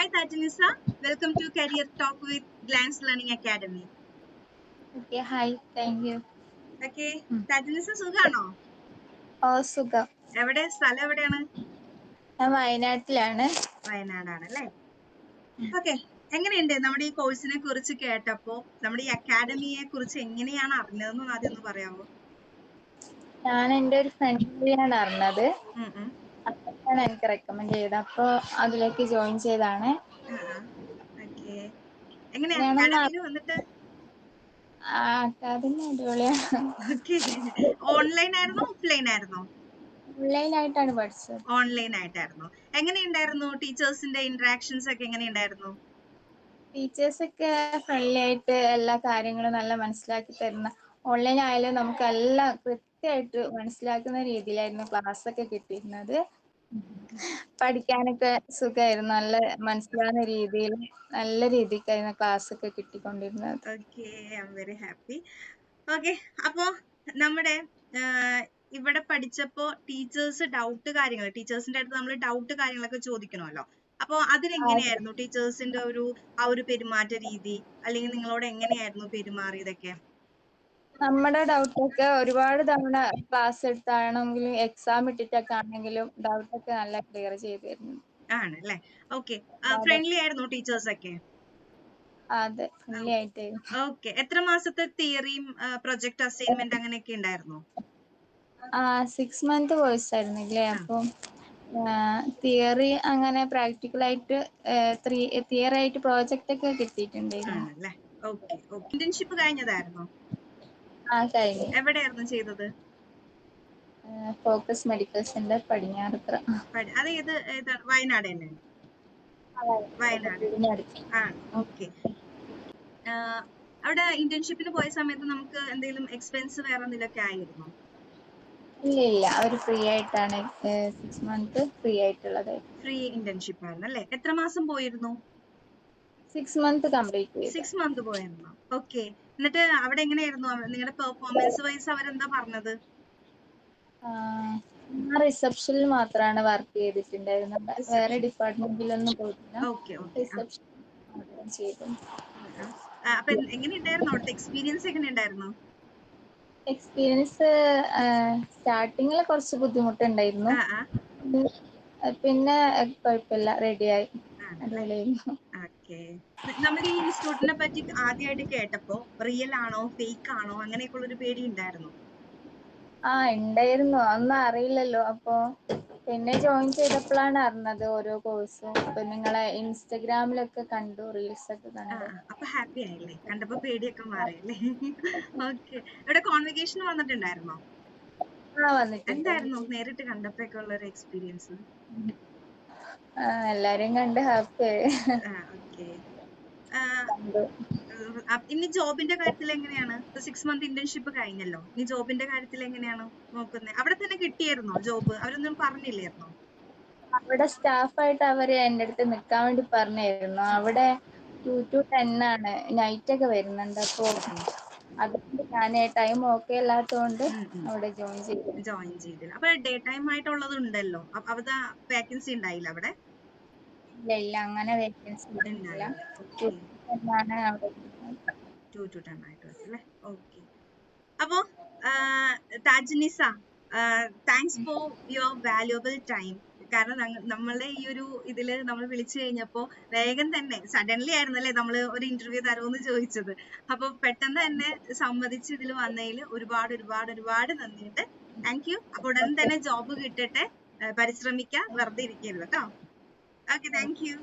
Hi Tajinisa, welcome to Career Talk with Glance Learning Academy. Okay, hi, thank you. Okay, Tajinisa സുഖാണോ? സുഖം. സ്ഥലം എവിടെയാണ്? ഞാൻ വയനാട്ടിലാണ്. വയനാടാണ് അല്ലേ? ഓക്കെ, എങ്ങനെയുണ്ട് നമ്മുടെ ഈ കോഴ്സിനെ കുറിച്ച് കേട്ടപ്പോ? നമ്മുടെ ഈ അക്കാഡമിയെ കുറിച്ച് എങ്ങനെയാണ് അറിഞ്ഞതെന്ന് ആദ്യം ഒന്ന് പറയാമോ? ഞാൻ എൻ്റെ ഒരു ഫ്രണ്ടിനെയാണ് അറിഞ്ഞത്. ഉം. അതാണ് എനിക്ക് റെക്കമെൻഡ് ചെയ്തത്. അപ്പോൾ അതിലേക്ക് ജോയിൻ ചെയ്താണ്. ഓക്കെ, എങ്ങനെയാ ഞാനൊന്ന് അക്കാഡമിയിൽ വന്നിട്ട്? അക്കാദമി അടിപൊളിയാണ്. ഓക്കെ, ഓൺലൈൻ ആയിരുന്നോ ഓഫ്ലൈൻ ആയിരുന്നോ? ഓൺലൈനായിട്ടാണ് പഠിച്ചത്. ഓൺലൈൻ ആയിട്ടായിരുന്നു. എങ്ങനെയുണ്ടായിരുന്നു ടീച്ചേഴ്സിന്റെ ഇന്ററാക്ഷൻസ് ഒക്കെ എങ്ങനെയുണ്ടായിരുന്നു? ടീച്ചേഴ്സൊക്കെ ഫ്രണ്ട്ലി ആയിട്ട് എല്ലാ കാര്യങ്ങളും നല്ല മനസ്സിലാക്കി തരുന്ന, ഓൺലൈൻ ആയാലും നമുക്ക് എല്ലാം കൃത്യമായിട്ട് മനസ്സിലാക്കുന്ന രീതിയിലായിരുന്നു ക്ലാസ് ഒക്കെ കിട്ടിയിരുന്നത്. പഠിക്കാനൊക്കെ സുഖമായിരുന്നു. നല്ല മനസ്സിലാകുന്ന രീതിയിൽ നല്ല രീതിക്കായിരുന്നു ക്ലാസ് ഒക്കെ കിട്ടിക്കൊണ്ടിരുന്നത്. Okay, I am very happy. Okay, അപ്പോ നമ്മുടെ ഇവിടെ പഠിച്ചപ്പോ ടീച്ചേഴ്സിന്റെ അടുത്ത് നമ്മൾ ഡൗട്ട് കാര്യങ്ങളൊക്കെ ചോദിക്കണമല്ലോ. അപ്പൊ അതിനെങ്ങനെയായിരുന്നു ടീച്ചേഴ്സിന്റെ ആ ഒരു പെരുമാറ്റ രീതി, അല്ലെങ്കിൽ നിങ്ങളോട് എങ്ങനെയായിരുന്നു പെരുമാറിയതൊക്കെ? നമ്മുടെ ഡൗട്ടൊക്കെ ഒരുപാട് തവണ ക്ലാസ് എടുത്താണെങ്കിലും എക്സാം ഇട്ടിട്ടൊക്കെ ആണെങ്കിലും ഡൗട്ടൊക്കെ നല്ല ക്ലിയർ ചെയ്ത് തരുന്നു. ആണല്ലേ? ഓക്കെ, ഫ്രണ്ട്ലി ആയിരുന്നു ടീച്ചേഴ്സ് ഒക്കെ? അതെ, ഫ്രണ്ട്ലി ആയിട്ടായിരുന്നു. ഓക്കെ, എത്ര മാസത്തെ തിയറിയും പ്രൊജക്ട് അസൈൻമെന്റ് അങ്ങനെയൊക്കെ ഉണ്ടായിരുന്നു? 6 month കോഴ്സ് ആയിരുന്നില്ലേ? അപ്പം തിയറി അങ്ങനെ പ്രാക്ടിക്കലായിട്ട് തിയറി ആയിട്ട് പ്രോജക്റ്റ് ഒക്കെ കിട്ടിയിട്ടുണ്ടായിരുന്നു. ആണല്ലേ? ഓക്കെ. ഇന്റേൺഷിപ്പ് കഴിഞ്ഞതായിരുന്നോ? കഴിഞ്ഞു. എവിടെയായിരുന്നു ചെയ്തത്? Focus medical centre Padinjarathara. അത് ഏതാണ്? വയനാട് തന്നെ? വയനാട് ആണ്. ഓക്കെ. അവിടെ ഇന്റേൺഷിപ്പിന് പോയ സമയത്ത് നമുക്ക് എന്തെങ്കിലും എക്സ്പെൻസ് വേറെ എന്തെങ്കിലുമൊക്കെ ആയിരുന്നോ? ഇല്ല, അവർ ഫ്രീ ആയിട്ടാണ് 6 month ഫ്രീ ആയിട്ടുള്ളത്. ഫ്രീ ഇന്റേൺഷിപ്പ് ആയിരുന്നു അല്ലേ? എത്ര മാസം പോയിരുന്നു? 6 month കംപ്ലീറ്റ് ചെയ്തു. 6 month പോയിരുന്നു. ഓക്കെ, എന്നിട്ട് അവിടെ എങ്ങനെയായിരുന്നു നിങ്ങളുടെ പെർഫോമൻസ് വൈസ് അവരെന്താ പറഞ്ഞത്? ഞാൻ റിസപ്ഷനിൽ മാത്രമാണ് വർക്ക് ചെയ്തിട്ടുണ്ടായിരുന്നത്. വേറെ ഡിപ്പാർട്ട്മെന്റിലൊന്നും പോയിട്ടില്ല. ഓക്കെ. റിസപ്ഷൻ മാത്രം ചെയ്തു. അപ്പൊ എങ്ങനെയുണ്ടായിരുന്നു അവിടുത്തെ എക്സ്പീരിയൻസ്? എങ്ങനെയുണ്ടായിരുന്നു? എക്സ്പീരിയൻസ് സ്റ്റാർട്ടിങ്ങിൽ കുറച്ച് ബുദ്ധിമുട്ടുണ്ടായിരുന്നു. പിന്നെ കുഴപ്പമില്ല, റെഡിയായി. അടിപൊളിയായിരുന്നു. ഓക്കെ, നമ്മുടെ ഈ ഇൻസ്റ്റിറ്റ്യൂട്ടിനെ പറ്റി ആദ്യമായിട്ട് കേട്ടപ്പോ റിയൽ ആണോ ഫേക്ക് ആണോ അങ്ങനെയൊക്കെ ഒരു പേടി ഉണ്ടായിരുന്നു? ഉണ്ടായിരുന്നു. അതൊന്നും അറിയില്ലല്ലോ. അപ്പൊ പിന്നെ ജോയിൻ ചെയ്തപ്പോഴാണ് അറിഞ്ഞത് ഓരോ കോഴ്സും. ഇപ്പൊ നിങ്ങളെ ഇൻസ്റ്റഗ്രാമിലൊക്കെ കണ്ടു, റീൽസ് ഒക്കെ കണ്ടു. അപ്പൊ ഹാപ്പി ആയില്ലേ? കണ്ടപ്പോ പേടിയൊക്കെ മാറിയല്ലേ? ഓക്കെ, ഇവിടെ കോൺവെക്കേഷൻ വന്നിട്ടുണ്ടായിരുന്നോ? എന്തായിരുന്നു നേരിട്ട് കണ്ടപ്പോഴൊക്കെ ഉള്ള ഒരു എക്സ്പീരിയൻസ്? എല്ലാരെയും കണ്ട് ഹാപ്പി ആയി. ഓക്കെ, ഇനി ജോബിന്റെ കാര്യത്തിൽ എങ്ങനെയാണ്? 6 month ഇന്റേൺഷിപ്പ് കഴിഞ്ഞല്ലോ, ഇനി ജോബിന്റെ കാര്യത്തിൽ എങ്ങനെയാണ് നോക്കുന്നത്? അവിടെ തന്നെ കിട്ടിയായിരുന്നോ ജോബ്? അവരൊന്നും പറഞ്ഞില്ലായിരുന്നോ? അവിടെ സ്റ്റാഫായിട്ട് അവര് എൻ്റെ അടുത്ത് നിൽക്കാൻ വേണ്ടി പറഞ്ഞായിരുന്നു. അവിടെ 2 to 10 ആണ്, നൈറ്റ് ഒക്കെ വരുന്നുണ്ട്. അപ്പോ അതുകൊണ്ട് ഞാൻ ടൈം ഓക്കെ അല്ലാത്തതുകൊണ്ട് അവിടെ ജോയിൻ ചെയ്തില്ല. അപ്പൊ ഡേ ടൈം ആയിട്ടുള്ളത് ഉണ്ടല്ലോ, അവിടെ വേക്കൻസി ഉണ്ടായില്ല അവിടെ? ഇല്ല, അങ്ങനെ വേക്കൻസി ഇല്ല. 2 to 10 ആയിട്ട് വരും അല്ലേ? ഓക്കെ, അപ്പോ Tajnisa, thanks for your valuable time. കാരണം നമ്മളെ ഈ ഒരു ഇതില് നമ്മൾ വിളിച്ചു കഴിഞ്ഞപ്പോ വേഗം തന്നെ സഡൻലി ആയിരുന്നല്ലേ നമ്മൾ ഒരു ഇന്റർവ്യൂ തരുമെന്ന് ചോദിച്ചത്. അപ്പൊ പെട്ടെന്ന് തന്നെ സമ്മതിച്ച് ഇതിൽ വന്നതിൽ ഒരുപാട് നന്ദിയുണ്ട്. Thank you. അപ്പൊ ഉടൻ തന്നെ ജോബ് കിട്ടട്ടെ. പരിശ്രമിക്കുക, വെറുതെ ഇരിക്കരുത് കേട്ടോ. Okay, thank you.